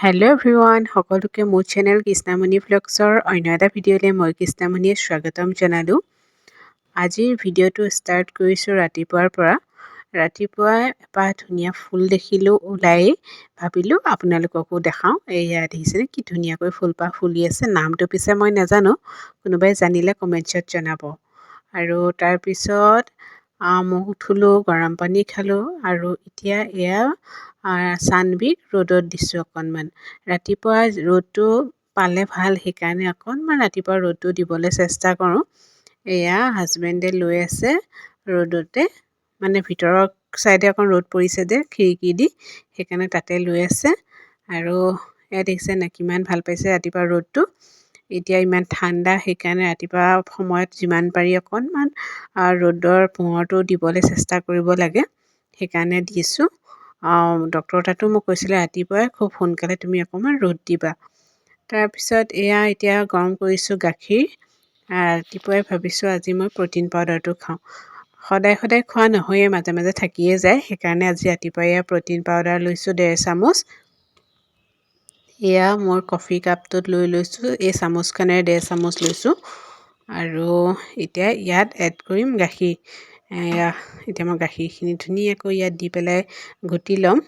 Hello' everyone, সকলোকে মোৰ channel Krishnamani ভ্লগছৰ অন্য এটা ভিডিঅ'লৈ মই কৃষ্ণামণিয়ে স্বাগতম জনালোঁ। আজিৰ ভিডিঅ'টো ষ্টাৰ্ট কৰিছোঁ ৰাতিপুৱাৰ পৰা। ৰাতিপুৱাই এপাহ ধুনীয়া ফুল দেখিলোঁ ওলাই, ভাবিলোঁ আপোনালোককো দেখাওঁ। এয়া দেখিছেনে কি ধুনীয়াকৈ ফুলপাহ ফুলি আছে। নামটো পিছে মই নাজানো, কোনোবাই জানিলে কমেণ্টছত জনাব। আৰু তাৰপিছত মুখ ধুলোঁ, গৰম পানী খালোঁ আৰু এতিয়া এয়া চানবিক ৰ'দত দিছোঁ অকণমান। ৰাতিপুৱা ৰ'দটো পালে ভাল, সেইকাৰণে অকণমান ৰাতিপুৱা ৰ'দটো দিবলৈ চেষ্টা কৰোঁ। এয়া হাজবেণ্ডে লৈ আছে ৰ'দতে, মানে ভিতৰৰ চাইডে অকণ ৰ'দ পৰিছে যে খিৰিকী দি, সেইকাৰণে তাতে লৈ আছে। আৰু এয়া দেখিছে নাই কিমান ভাল পাইছে ৰাতিপুৱা ৰ'দটো। এতিয়া ইমান ঠাণ্ডা, সেইকাৰণে ৰাতিপুৱা সময়ত যিমান পাৰি অকণমান ৰ'দৰ পোহৰটো দিবলৈ চেষ্টা কৰিব লাগে, সেইকাৰণে দিছোঁ। ডক্টৰ তাতো মোক কৈছিলে ৰাতিপুৱাই খুব সোনকালে তুমি অকণমান ৰ'দ দিবা। তাৰপিছত এয়া এতিয়া গৰম কৰিছোঁ গাখীৰ। ৰাতিপুৱাই ভাবিছোঁ আজি মই প্ৰ'টিন পাউডাৰটো খাওঁ। সদায় সদায় খোৱা নহয়েই, মাজে মাজে থাকিয়ে যায়, সেইকাৰণে আজি ৰাতিপুৱাই এয়া প্ৰ'টিন পাউডাৰ লৈছোঁ 1.5 চামুচ। এয়া মোৰ কফি কাপটোত লৈ লৈছোঁ, এই চামুচখনেৰে 1.5 চামুচ লৈছোঁ। আৰু এতিয়া ইয়াত এড কৰিম গাখীৰ। এতিয়া মই গাখীৰখিনি ধুনীয়াকৈ ইয়াত দি পেলাই ঘুটি ল'ম।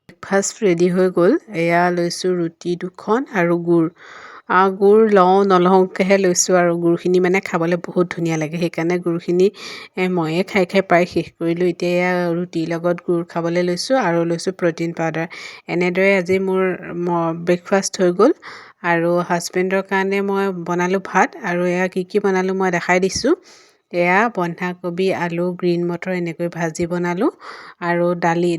ব্ৰেকফাষ্ট ৰেডি হৈ গ'ল। এয়া লৈছোঁ ৰুটি 2খন আৰু গুড়। গুড় লওঁ নলওঁকৈহে লৈছোঁ, আৰু গুড়খিনি মানে খাবলৈ বহুত ধুনীয়া লাগে, সেইকাৰণে গুড়খিনি ময়ে খাই খাই প্ৰায় শেষ কৰিলোঁ। এতিয়া এয়া ৰুটিৰ লগত গুড় খাবলৈ লৈছোঁ আৰু লৈছোঁ প্ৰ'টিন পাউডাৰ। এনেদৰে আজি মোৰ ব্ৰেকফাষ্ট হৈ গ'ল। আৰু হাজবেণ্ডৰ কাৰণে মই বনালোঁ ভাত, আৰু এয়া কি বনালোঁ মই দেখাই দিছোঁ। এয়া বন্ধাকবি, আলু, গ্ৰীণ মটৰ এনেকৈ ভাজি বনালোঁ। আৰু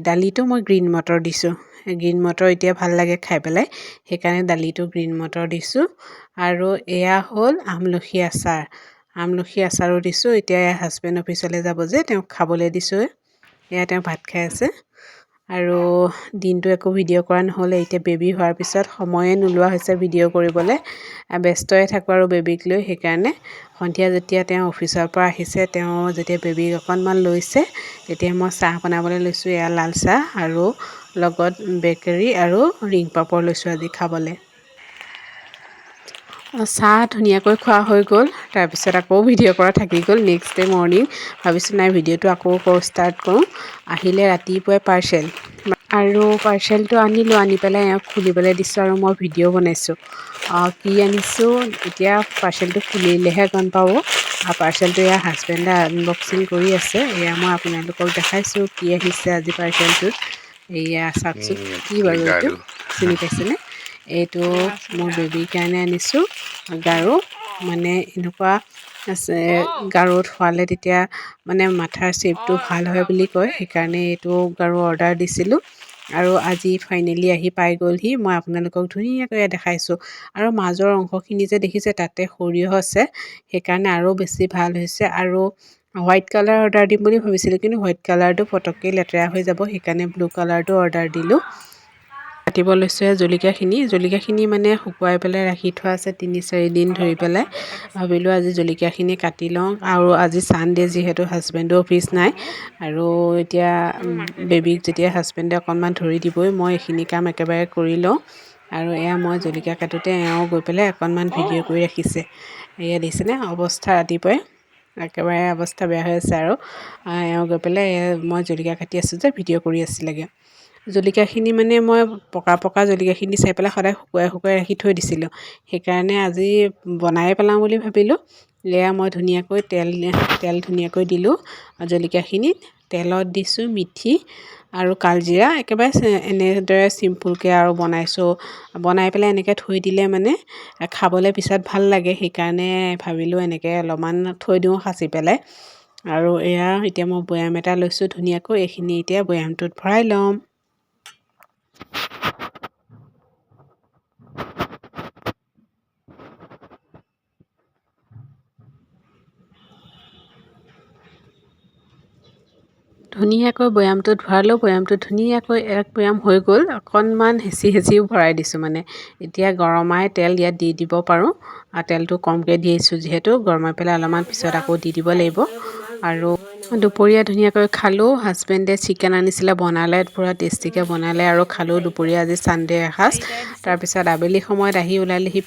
দালিটো মই গ্ৰীণ মটৰ দিছোঁ। গ্ৰীণ মটৰ এতিয়া ভাল লাগে খাই পেলাই, সেইকাৰণে দালিটো গ্ৰীণ মটৰ দিছোঁ। আৰু এয়া হ'ল আমলখি আচাৰ। আমলখি আচাৰো দিছোঁ। এতিয়া হাজবেণ্ড অফিচলৈ যাব যে তেওঁক খাবলৈ দিছোঁ। এয়া তেওঁ ভাত খাই আছে। আৰু দিনটো একো ভিডিঅ' কৰা নহ'লে, এতিয়া বেবী হোৱাৰ পিছত সময়ে নোলোৱা হৈছে ভিডিঅ' কৰিবলৈ। ব্যস্তই থাকোঁ আৰু বেবীক লৈ, সেইকাৰণে সন্ধিয়া যেতিয়া তেওঁ অফিচৰ পৰা আহিছে, তেওঁ যেতিয়া বেবীক অকণমান লৈছে, তেতিয়া মই চাহ বনাবলৈ লৈছোঁ। এয়া লাল চাহ আৰু লগত বেকেৰী আৰু ৰিং পাপৰ লৈছোঁ আজি খাবলৈ। চাহ ধুনীয়াকৈ খোৱা হৈ গ'ল। তাৰপিছত আকৌ ভিডিঅ' কৰা থাকি গ'ল। নেক্সট ডে মৰ্ণিং ভাবিছোঁ নাই ভিডিঅ'টো আকৌ ষ্টাৰ্ট কৰোঁ। আহিলে ৰাতিপুৱাই পাৰ্চেল, আৰু পাৰ্চেলটো আনি পেলাই এওঁক খুলিবলৈ দিছোঁ, আৰু মই ভিডিঅ' বনাইছোঁ। কি আনিছোঁ এতিয়া পাৰ্চেলটো খুলিলেহে গম পাব। পাৰ্চেলটো এয়া হাজবেণ্ডে আনবক্সিং কৰি আছে। এয়া মই আপোনালোকক দেখাইছোঁ কি আহিছে আজি পাৰ্চেলটোত। এয়া চাওকচোন কি বাৰু এইটো, চিনি পাইছেনে? এইটো মোৰ বেবীৰ কাৰণে আনিছোঁ গাৰু। মানে এনেকুৱা আছে, গাৰুত শোৱালে তেতিয়া মানে মাথাৰ শ্বেপটো ভাল হয় বুলি কয়, সেইকাৰণে এইটো গাৰু অৰ্ডাৰ দিছিলোঁ। আৰু আজি ফাইনেলি আহি পাই গ'লহি। মই আপোনালোকক ধুনীয়াকৈ দেখাইছোঁ। আৰু মাজৰ অংশখিনি যে দেখিছে, তাতে সৰিয়হ আছে, সেইকাৰণে আৰু বেছি ভাল হৈছে। আৰু হোৱাইট কালাৰ অৰ্ডাৰ দিম বুলি ভাবিছিলোঁ, কিন্তু হোৱাইট কালাৰটো পটককৈ লেতেৰা হৈ যাব, সেইকাৰণে ব্লু কালাৰটো অৰ্ডাৰ দিলোঁ। কাটিব লৈছোঁ জলকীয়াখিনি মানে শুকুৱাই পেলাই ৰাখি থোৱা আছে 3-4 দিন ধৰি পেলাই। ভাবিলোঁ আজি জলকীয়াখিনি কাটি লওঁ, আৰু আজি ছানডে যিহেতু হাজবেণ্ডো অফিচ নাই। আৰু এতিয়া বেবীক যেতিয়া হাজবেণ্ডে অকণমান ধৰি দিবই, মই এইখিনি কাম একেবাৰে কৰি লওঁ। আৰু এয়া মই জলকীয়া কাটোতে এওঁ গৈ পেলাই অকণমান ভিডিঅ' কৰি ৰাখিছে। এয়া দেখিছেনে অৱস্থা, ৰাতিপুৱাই একেবাৰে অৱস্থা বেয়া হৈ আছে। আৰু এওঁ গৈ পেলাই মই জলকীয়া কাটি আছোঁ যে ভিডিঅ' কৰি আছিলেগৈ। জলকীয়াখিনি মানে মই পকা জলকীয়াখিনি চাই পেলাই সদায় শুকুৱাই ৰাখি থৈ দিছিলোঁ, সেইকাৰণে আজি বনাই পেলাওঁ বুলি ভাবিলোঁ। এয়া মই ধুনীয়াকৈ তেল ধুনীয়াকৈ দিলোঁ জলকীয়াখিনিত। তেলত দিছোঁ মিঠি আৰু কালজিৰা, একেবাৰে এনেদৰে চিম্পুলকৈ আৰু বনাইছোঁ। বনাই পেলাই এনেকৈ থৈ দিলে মানে খাবলৈ পিছত ভাল লাগে, সেইকাৰণে ভাবিলোঁ এনেকৈ অলপমান থৈ দিওঁ সাঁচি পেলাই। আৰু এয়া এতিয়া মই বৈয়াম এটা লৈছোঁ ধুনীয়াকৈ, এইখিনি এতিয়া বৈয়ামটোত ভৰাই ল'ম। ধুনীয়াকৈ বৈয়ামটোত ভৰালোঁ বৈয়ামটো ধুনীয়াকৈ এক বৈয়াম হৈ গ'ল অকণমান হেঁচিও ভৰাই দিছোঁ মানে এতিয়া গৰমাই তেল ইয়াত দি দিব পাৰোঁ আৰু তেলটো কমকৈ দি আহিছোঁ যিহেতু গৰমাই পেলাই অলপমান পিছত আকৌ দি দিব লাগিব আৰু দুপৰীয়া ধুনীয়াকৈ খালোঁ হাজবেণ্ডে চিকেন আনিছিলে বনালে পুৰা টেষ্টিকৈ বনালে আৰু খালোঁ দুপৰীয়া আজি ছানডে এসাঁজ তাৰপিছত আবেলি সময়ত আহি ওলালেহি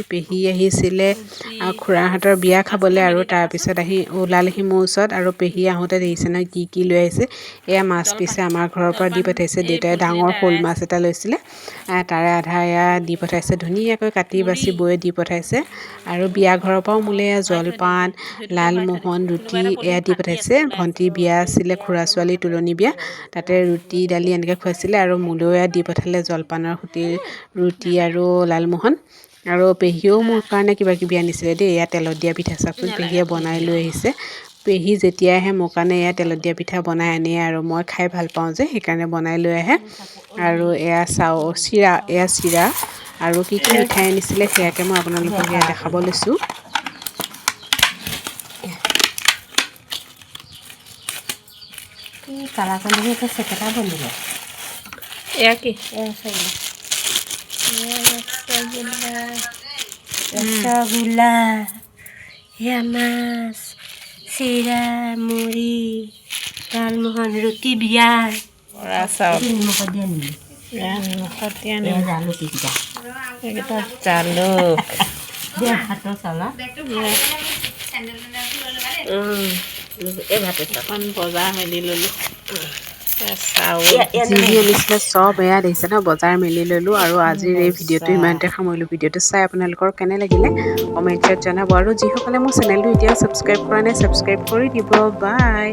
পেহী আহিছিলে খুৰাহঁতৰ বিয়া খাবলৈ আৰু তাৰপিছত আহি ওলালেহি মোৰ ওচৰত আৰু পেহী আহোঁতে দেখিছে নহয় কি লৈ আহিছে এয়া মাছ পিছে আমাৰ ঘৰৰ পৰা দি পঠাইছে দেউতাই ডাঙৰ শ'ল মাছ এটা লৈছিলে তাৰে আধা এয়া দি পঠাইছে ধুনীয়াকৈ কাটি বাচি বৈ দি পঠাইছে আৰু বিয়া ঘৰৰ পৰাও মোলৈ জলপান লালমোহন ৰুটি এয়া দি পঠাইছে ভণ্টি বিয়া আছিলে খুৰা ছোৱালী তুলনি বিয়া তাতে ৰুটি দালি এনেকৈ খুৱাইছিলে আৰু মোলৈও এয়া দি পঠালে জলপানৰ সৈতে ৰুটি আৰু লালমোহন আৰু পেহীয়েও মোৰ কাৰণে কিবা কিবি আনিছিলে দেই এয়া তেলত দিয়া পিঠা চাওকচোন পেহীয়ে বনাই লৈ আহিছে পেহী যেতিয়া আহে মোৰ কাৰণে এয়া তেলত দিয়া পিঠা বনাই আনে আৰু মই খাই ভাল পাওঁ যে সেইকাৰণে বনাই লৈ আহে আৰু এয়া চিৰা আৰু কি মিঠাই আনিছিলে সেয়াকে মই আপোনালোকক এয়া দেখাব লৈছোঁ কালাকান্দি এটা চেকেটা বনিব এয়া কি ৰসগোল্লা সেয়া মাছ চিৰা মুড়ি লালমোহন ৰুটি বিয়া বৰা চাউল নিমখত দিয়া নিমখ জালুক এইকেইটা জালুক দিয়া ভাতৰ চাউল এই ভাতৰ চাউল বজাৰ মেলি ল'লোঁ চাউল যি আনিছিলে চব এয়া দেখিছে ন বজাৰ মেলি ল'লোঁ আৰু আজিৰ এই ভিডিঅ'টো ইমানতে সামৰিলোঁ ভিডিঅ'টো চাই আপোনালোকৰ কেনে লাগিলে কমেণ্টত জনাব আৰু যিসকলে মোৰ চেনেলটো এতিয়াও ছাবস্ক্ৰাইব কৰা নাই ছাবস্ক্ৰাইব কৰি দিব বাই